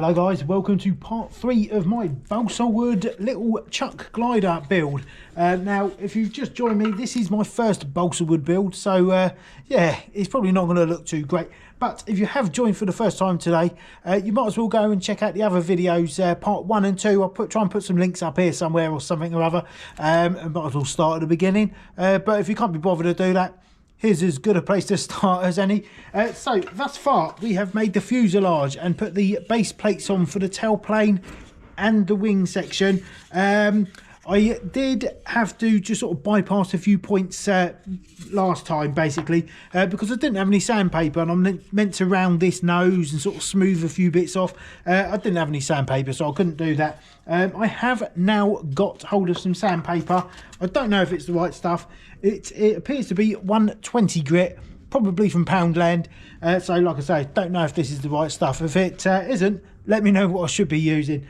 Hello guys, welcome to part 3 of my balsa wood little chuck glider build. Now if you've just joined me, this is my first balsa wood build, so yeah, it's probably not going to look too great. But if you have joined for the first time today, you might as well go and check out the other videos, part 1 and 2. I'll try and put some links up here somewhere or something or other. I might as well start at the beginning, but if you can't be bothered to do that, here's as good a place to start as any. So thus far we have made the fuselage and put the base plates on for the tailplane and the wing section. I did have to just sort of bypass a few points last time basically because I didn't have any sandpaper, and I'm meant to round this nose and sort of smooth a few bits off. I didn't have any sandpaper, so I couldn't do that. I have now got hold of some sandpaper. I don't know if it's the right stuff. It appears to be 120 grit, probably from Poundland. So like I say, don't know if this is the right stuff. If it isn't, let me know what I should be using.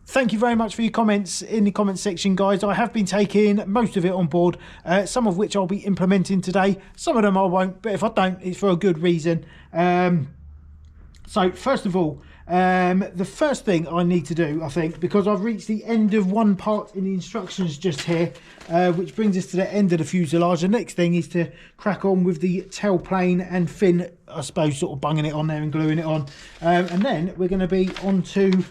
Thank you very much for your comments in the comment section, guys. I have been taking most of it on board, some of which I'll be implementing today. Some of them I won't, but if I don't, it's for a good reason. So first of all, the first thing I need to do, I think, because I've reached the end of one part in the instructions just here, which brings us to the end of the fuselage. The next thing is to crack on with the tailplane and fin, I suppose, sort of bunging it on there and gluing it on. And then we're going to be on to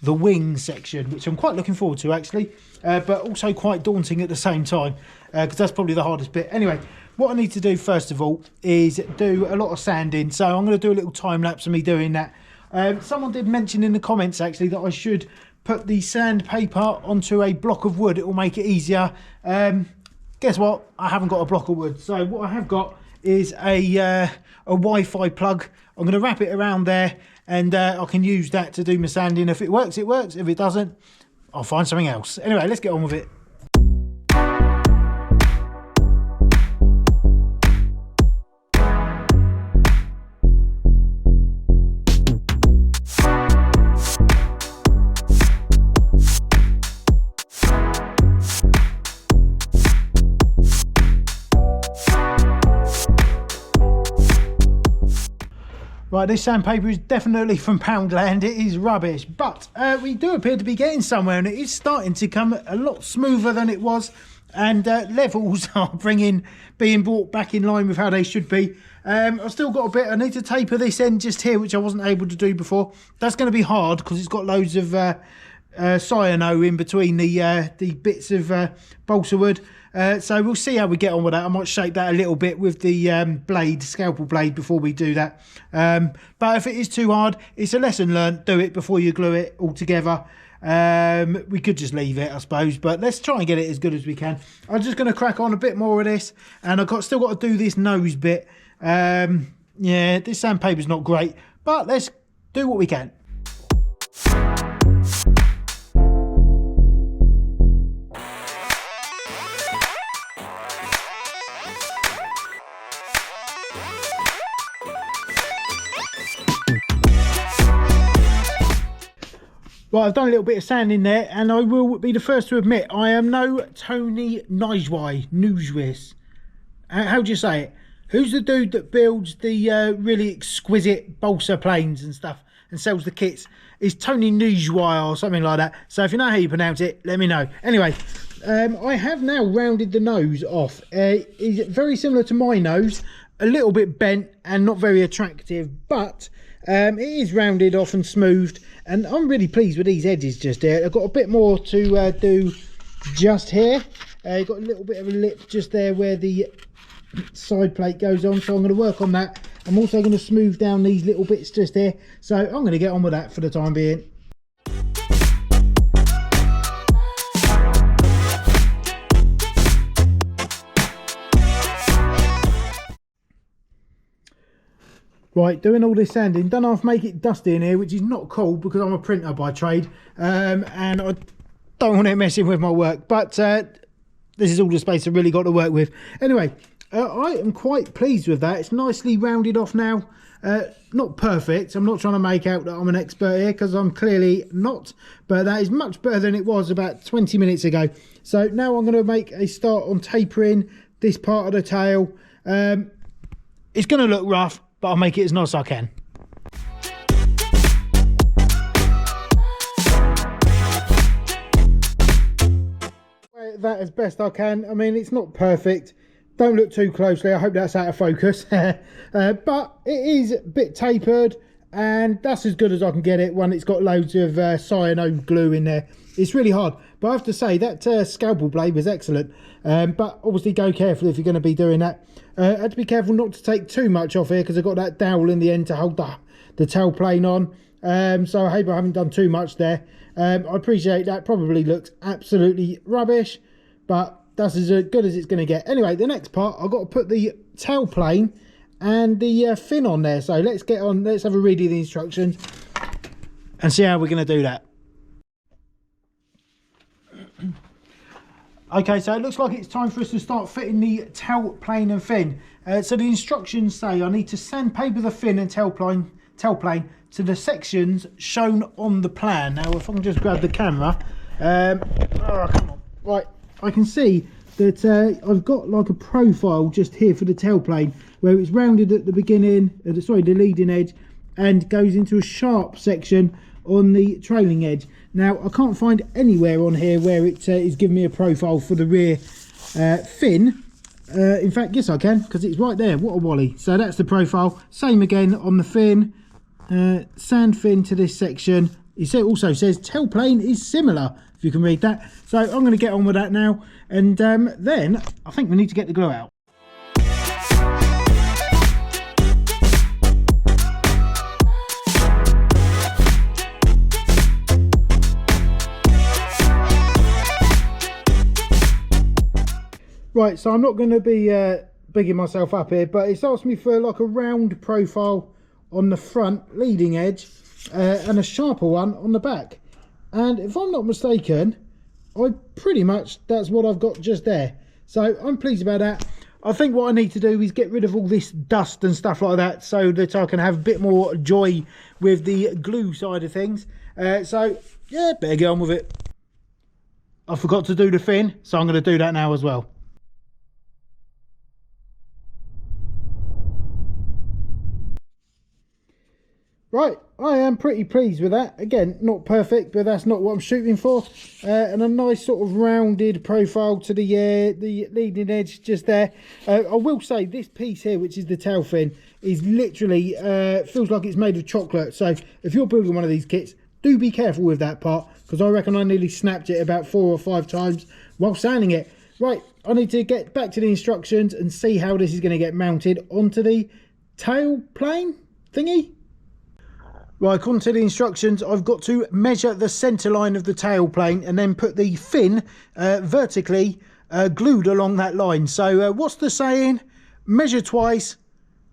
the wing section, which I'm quite looking forward to actually, but also quite daunting at the same time, because that's probably the hardest bit. Anyway, what I need to do first of all is do a lot of sanding, so I'm going to do a little time lapse of me doing that. Someone did mention in the comments actually that I should put the sandpaper onto a block of wood. It will make it easier. Guess what? I haven't got a block of wood, so what I have got is a Wi-Fi plug. I'm going to wrap it around there, and I can use that to do my sanding. If it works, it works. If it doesn't, I'll find something else. Anyway, let's get on with it. Right, this sandpaper is definitely from Poundland. It is rubbish, but we do appear to be getting somewhere, and it is starting to come a lot smoother than it was, and levels are being brought back in line with how they should be. I've still got a bit. I need to taper this end just here, which I wasn't able to do before. That's going to be hard because it's got loads of cyano in between the bits of balsa wood. So we'll see how we get on with that. I might shape that a little bit with the scalpel blade before we do that. But if it is too hard, it's a lesson learned. Do it before you glue it all together. We could just leave it, I suppose, but let's try and get it as good as we can. I'm just going to crack on a bit more of this, and I've still got to do this nose bit. Yeah, this sandpaper's not great, but let's do what we can. Right, I've done a little bit of sanding there, and I will be the first to admit I am no Tony Nijwis. How do you say it? Who's the dude that builds the really exquisite balsa planes and stuff and sells the kits? It's Tony Nijwai or something like that. So if you know how you pronounce it, let me know. Anyway, I have now rounded the nose off. It's very similar to my nose, a little bit bent and not very attractive, but it is rounded off and smoothed, and I'm really pleased with these edges just there. I've got a bit more to do just here. Got a little bit of a lip just there where the side plate goes on, so I'm going to work on that. I'm also going to smooth down these little bits just there, so I'm going to get on with that for the time being. Right, doing all this sanding, don't half make it dusty in here, which is not cool because I'm a printer by trade, and I don't want it messing with my work, but this is all the space I've really got to work with. Anyway, I am quite pleased with that. It's nicely rounded off now. Not perfect. I'm not trying to make out that I'm an expert here, because I'm clearly not, but that is much better than it was about 20 minutes ago. So now I'm going to make a start on tapering this part of the tail. It's going to look rough, but I'll make it as nice as I can. that as best I can. I mean, it's not perfect. Don't look too closely. I hope that's out of focus. But it is a bit tapered, and that's as good as I can get it when it's got loads of cyano glue in there. It's really hard. But I have to say, that scalpel blade was excellent. But obviously go carefully if you're going to be doing that. Had to be careful not to take too much off here, because I've got that dowel in the end to hold the tail plane on. So I hope I haven't done too much there. I appreciate that. Probably looks absolutely rubbish, but that's as good as it's going to get. Anyway, the next part, I've got to put the tail plane and the fin on there. So let's get on, let's have a read of the instructions and see how we're going to do that. Okay, so it looks like it's time for us to start fitting the tail plane and fin. So the instructions say I need to sandpaper the fin and tail plane to the sections shown on the plan. Now, if I can just grab the camera, oh, come on. Right, I can see that I've got like a profile just here for the tail plane, where it's rounded at the beginning, the leading edge, and goes into a sharp section on the trailing edge. Now, I can't find anywhere on here where it is giving me a profile for the rear fin. In fact, yes I can, because it's right there. What a wally. So that's the profile. Same again on the fin. Sand fin to this section. It also says tail plane is similar, if you can read that. So I'm going to get on with that now, and then I think we need to get the glue out. Right, so I'm not going to be bigging myself up here, but it's asked me for like a round profile on the front leading edge and a sharper one on the back. And if I'm not mistaken, pretty much that's what I've got just there. So I'm pleased about that. I think what I need to do is get rid of all this dust and stuff like that, so that I can have a bit more joy with the glue side of things. So yeah, better get on with it. I forgot to do the fin, so I'm going to do that now as well. Right, I am pretty pleased with that. Again, not perfect, but that's not what I'm shooting for. And a nice sort of rounded profile to the leading edge just there. I will say this piece here, which is the tail fin, is literally, feels like it's made of chocolate. So if you're building one of these kits, do be careful with that part, because I reckon I nearly snapped it about 4 or 5 times while sanding it. Right, I need to get back to the instructions and see how this is going to get mounted onto the tail plane thingy. Right, according to the instructions, I've got to measure the centre line of the tail plane and then put the fin vertically glued along that line. So what's the saying? Measure twice,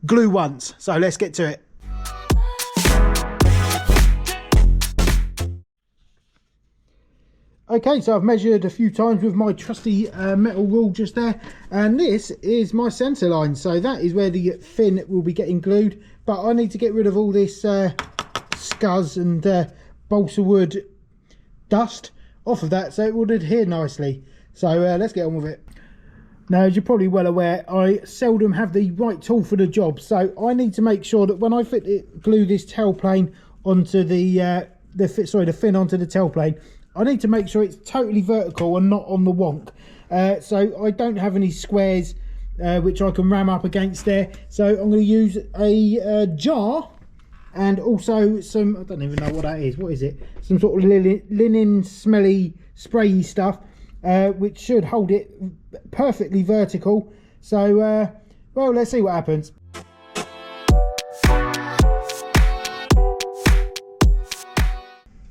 glue once. So let's get to it. Okay, so I've measured a few times with my trusty metal rule just there, and this is my centre line. So that is where the fin will be getting glued, but I need to get rid of all this scuzz and balsa wood dust off of that, so it would adhere nicely. So let's get on with it. Now, as you're probably well aware, I seldom have the right tool for the job, so I need to make sure that when I glue this tail plane onto the fin onto the tail plane, I need to make sure it's totally vertical and not on the wonk. So I don't have any squares which I can ram up against there. So I'm going to use a jar, and also some, I don't even know what that is. What is it? Some sort of linen smelly sprayy stuff, which should hold it perfectly vertical. So, well, let's see what happens.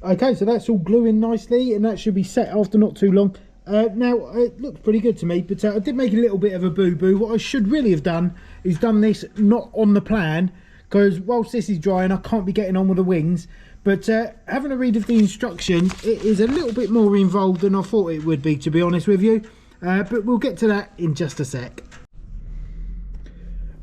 Okay, so that's all gluing nicely, and that should be set after not too long. Now, it looks pretty good to me, but I did make a little bit of a boo-boo. What I should really have done is done this not on the plan, because whilst this is drying, I can't be getting on with the wings. But having a read of the instructions, it is a little bit more involved than I thought it would be, to be honest with you. But we'll get to that in just a sec.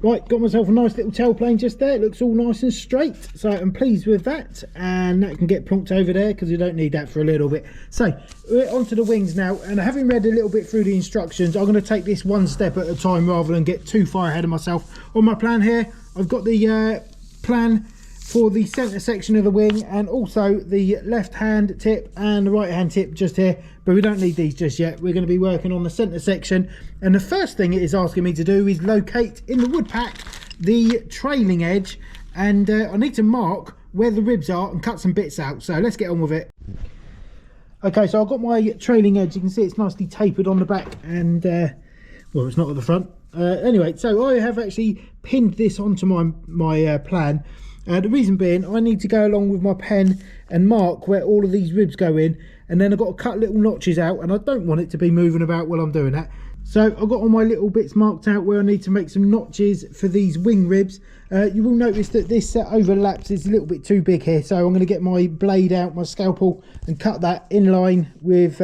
Right, got myself a nice little tail plane just there. It looks all nice and straight, so I'm pleased with that. And that can get plonked over there, because we don't need that for a little bit. So we're onto the wings now, and having read a little bit through the instructions, I'm going to take this one step at a time rather than get too far ahead of myself. On my plan here, I've got the plan for the centre section of the wing, and also the left hand tip and the right hand tip just here, but we don't need these just yet. We're going to be working on the centre section, and the first thing it is asking me to do is locate in the wood pack the trailing edge, and I need to mark where the ribs are and cut some bits out. So let's get on with it. Okay, so I've got my trailing edge. You can see it's nicely tapered on the back, and well, it's not at the front. Anyway, so I have actually pinned this onto my plan. The reason being, I need to go along with my pen and mark where all of these ribs go in, and then I've got to cut little notches out, and I don't want it to be moving about while I'm doing that. So I've got all my little bits marked out where I need to make some notches for these wing ribs. You will notice that this overlaps, is a little bit too big here, so I'm going to get my blade out, my scalpel, and cut that in line with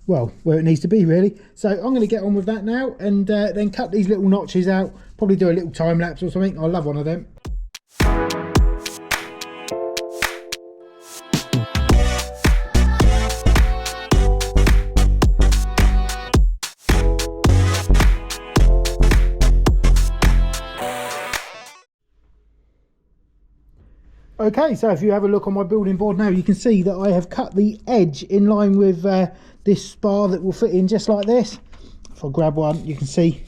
well, where it needs to be really. So I'm going to get on with that now, and then cut these little notches out, probably do a little time lapse or something. I love one of them. Okay, so if you have a look on my building board now, you can see that I have cut the edge in line with this spar that will fit in just like this. If I grab one, you can see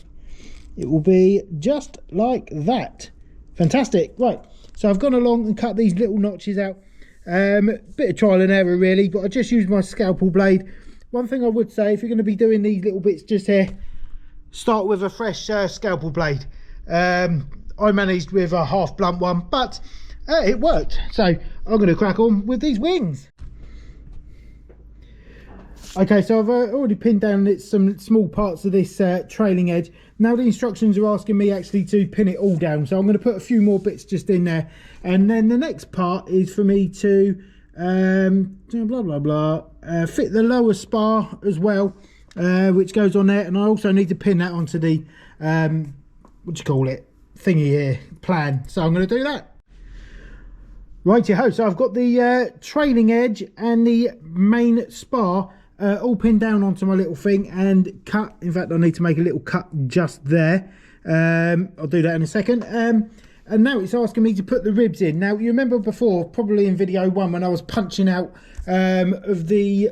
it will be just like that. Fantastic. Right, so I've gone along and cut these little notches out. Bit of trial and error really, but I just used my scalpel blade. One thing I would say, if you're going to be doing these little bits just here, start with a fresh scalpel blade. I managed with a half blunt one, but it worked. So I'm going to crack on with these wings. Okay, so I've already pinned down some small parts of this trailing edge. Now the instructions are asking me actually to pin it all down, so I'm going to put a few more bits just in there, and then the next part is for me to blah blah blah fit the lower spar as well, which goes on there, and I also need to pin that onto the what do you call it, thingy here, plan. So I'm going to do that. Righty-ho, so I've got the trailing edge and the main spar all pinned down onto my little thing and cut. In fact, I need to make a little cut just there. I'll do that in a second. And now it's asking me to put the ribs in. Now, you remember before, probably in video 1, when I was punching out of the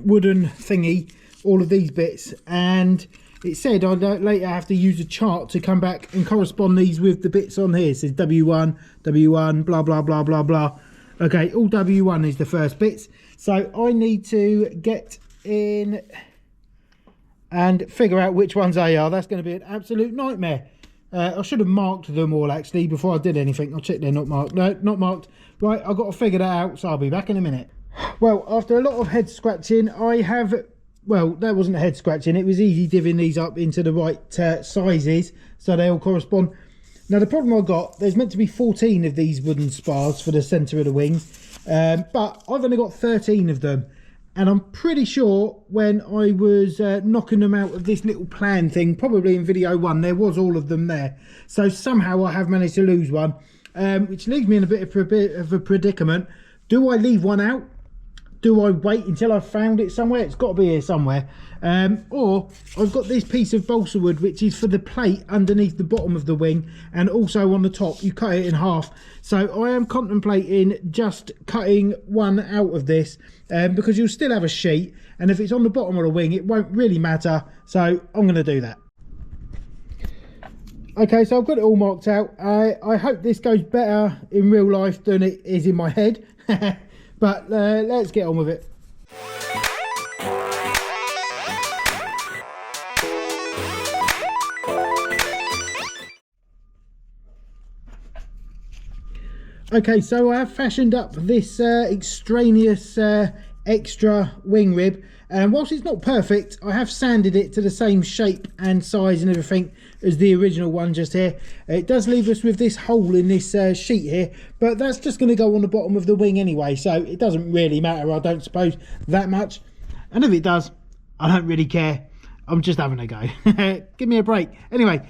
wooden thingy, all of these bits, and it said I'd later have to use a chart to come back and correspond these with the bits on here. It says W1, W1, blah, blah, blah, blah, blah. Okay, all W1 is the first bits. So I need to get in and figure out which ones they are. That's going to be an absolute nightmare. I should have marked them all actually before I did anything. I'll check they're not marked. No, not marked. Right, I've got to figure that out, so I'll be back in a minute. Well, after a lot of head scratching, I have... Well, that wasn't head scratching. It was easy divvying these up into the right sizes, so they all correspond. Now, the problem I've got, there's meant to be 14 of these wooden spars for the centre of the wings, but I've only got 13 of them. And I'm pretty sure when I was knocking them out of this little plan thing, probably in video 1, there was all of them there. So somehow I have managed to lose one, which leaves me in a bit of a predicament. Do I leave one out? Do I wait until I've found it somewhere? It's got to be here somewhere. Or I've got this piece of balsa wood, which is for the plate underneath the bottom of the wing, and also on the top. You cut it in half. So I am contemplating just cutting one out of this, because you'll still have a sheet, and if it's on the bottom of the wing, it won't really matter. So I'm going to do that. Okay, so I've got it all marked out. I hope this goes better in real life than it is in my head. But let's get on with it. Okay, so I have fashioned up this extraneous extra wing rib, and whilst it's not perfect, I have sanded it to the same shape and size and everything as the original one just here. It does leave us with this hole in this sheet here, but that's just going to go on the bottom of the wing anyway, so it doesn't really matter, I don't suppose, that much. And if it does, I don't really care. I'm just having a go. Give me a break. Anyway,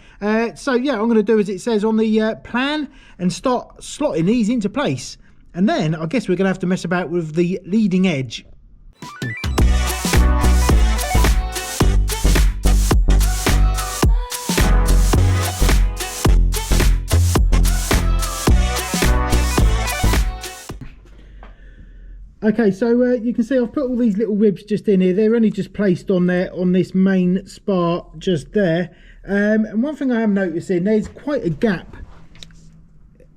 so yeah, I'm going to do as it says on the plan and start slotting these into place. And then I guess we're going to have to mess about with the leading edge. Okay, so you can see I've put all these little ribs just in here. They're only just placed on there on this main spar just there. And one thing I am noticing, there's quite a gap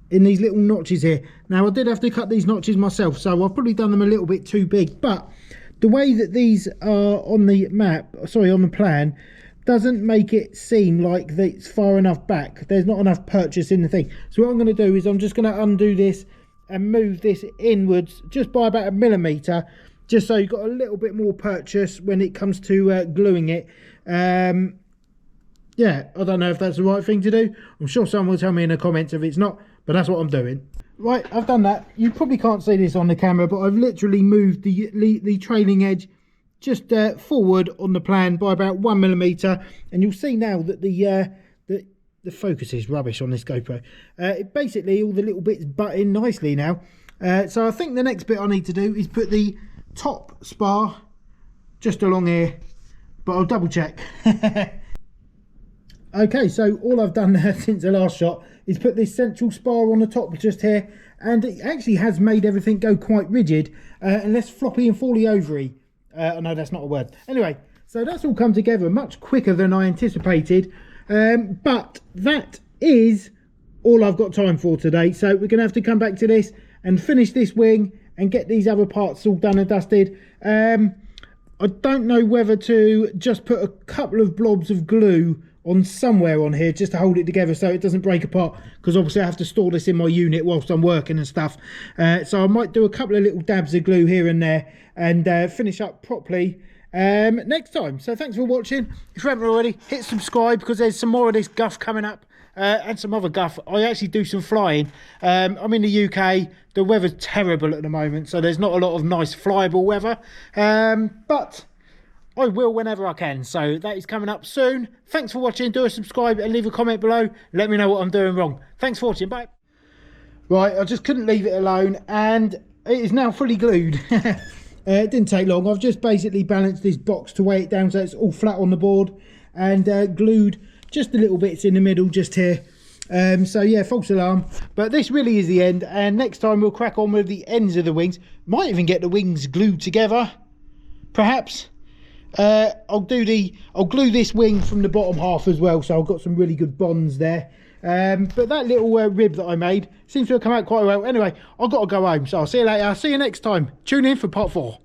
in these little notches here. Now I did have to cut these notches myself, so I've probably done them a little bit too big, but the way that these are on the map, sorry, on the plan, doesn't make it seem like it's far enough back. There's not enough purchase in the thing. So what I'm going to do is I'm just going to undo this and move this inwards just by about 1 millimeter, just so you've got a little bit more purchase when it comes to gluing it. Yeah, I don't know if that's the right thing to do. I'm sure someone will tell me in the comments if it's not, but that's what I'm doing. Right, I've done that. You probably can't see this on the camera, but I've literally moved the trailing edge just forward on the plan by about 1 millimeter, and you'll see now that the focus is rubbish on this GoPro. Basically, all the little bits butt in nicely now. So I think the next bit I need to do is put the top spar just along here, but I'll double check. Okay, so all I've done there since the last shot is put this central spar on the top just here, and it actually has made everything go quite rigid and less floppy and fally overy. I know that's not a word. Anyway, so that's all come together much quicker than I anticipated, but that is all I've got time for today. So we're going to have to come back to this and finish this wing and get these other parts all done and dusted. I don't know whether to just put a couple of blobs of glue on somewhere on here just to hold it together so it doesn't break apart, because obviously I have to store this in my unit whilst I'm working and stuff. So I might do a couple of little dabs of glue here and there and finish up properly next time. So thanks for watching. If you haven't already, hit subscribe, because there's some more of this guff coming up and some other guff. I actually do some flying. I'm in the UK. The weather's terrible at the moment, so there's not a lot of nice flyable weather, but I will whenever I can. So that is coming up soon. Thanks for watching. Do a subscribe and leave a comment below. Let me know what I'm doing wrong. Thanks for watching. Bye. Right, I just couldn't leave it alone, and it is now fully glued. It didn't take long. I've just basically balanced this box to weigh it down so it's all flat on the board, and glued just the little bits in the middle just here. So yeah, false alarm, but this really is the end, and next time we'll crack on with the ends of the wings. Might even get the wings glued together, perhaps. I'll glue this wing from the bottom half as well, so I've got some really good bonds there. But that little rib that I made seems to have come out quite well. Anyway, I've got to go home, so I'll see you later. See you next time. Tune in for part 4.